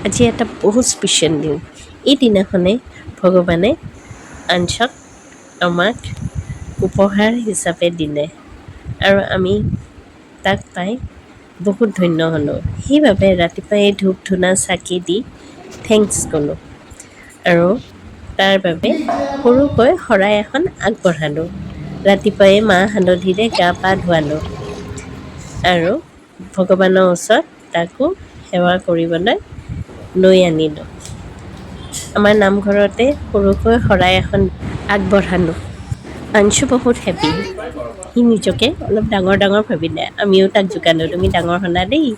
আজি এটা বহুত স্পেচিয়েল দিন। এই দিনাখনে ভগৱানে আঞ্চক আমাক উপহাৰ হিচাপে দিলে আৰু আমি তাক পাই বহুত ধন্য হ'লোঁ। সেইবাবে ৰাতিপুৱাই ধূপ ধূনা চাকি দি থেংকছ ক'লোঁ আৰু তাৰ বাবে সৰুকৈ শৰাই এখন আগবঢ়ালোঁ। ৰাতিপুৱাই মাহ হালধিৰে গা পা ধুৱালোঁ আৰু ভগৱানৰ ওচৰত তাকো সেৱা কৰিবলৈ লৈ আনিলোঁ। আমাৰ নামঘৰতে সৰুকৈ শৰাই এখন আগবঢ়ালোঁ। আঞ্চু বহুত হেপী। সি নিজকে অলপ ডাঙৰ ডাঙৰ ভাবিলে। আমিও তাক জোকালোঁ, তুমি ডাঙৰ হ'লা দেই।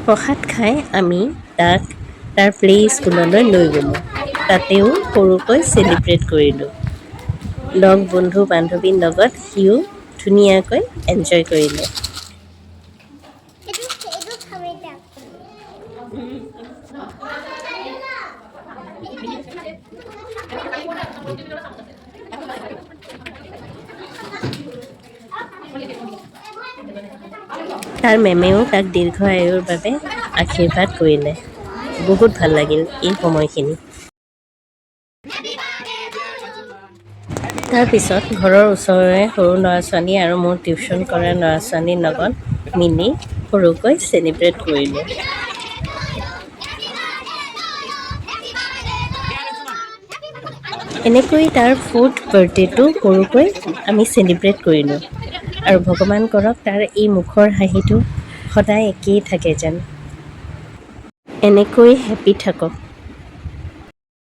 প্ৰসাদ খাই আমি তাক তাৰ প্লে স্কুললৈ লৈ গ'লোঁ। তাতেও সৰুকৈ চেলিব্ৰেট কৰিলোঁ। লগ বন্ধু বান্ধৱীৰ লগত সিও ধুনীয়াকৈ এনজয় কৰিলে। তাৰ মেমেও তাক দীৰ্ঘ আয়ুৰ বাবে আশীৰ্বাদ কৰিলে। বহুত ভাল লাগিল এই সময়খিনি। তাৰপিছত ঘৰৰ ওচৰৰে সৰু ল'ৰা ছোৱালী আৰু মোৰ টিউশ্যন কৰা ল'ৰা ছোৱালীৰ লগত মিলি সৰুকৈ চেলিব্ৰেট কৰিলোঁ। এনেকৈ তাৰ 4th বাৰ্থডেটো সৰুকৈ আমি চেলিব্ৰেট কৰিলোঁ আৰু ভগৱান কৰক তাৰ এই মুখৰ হাঁহিটো সদায় একেই থাকে যেন। এনেকৈ হেপী থাকক।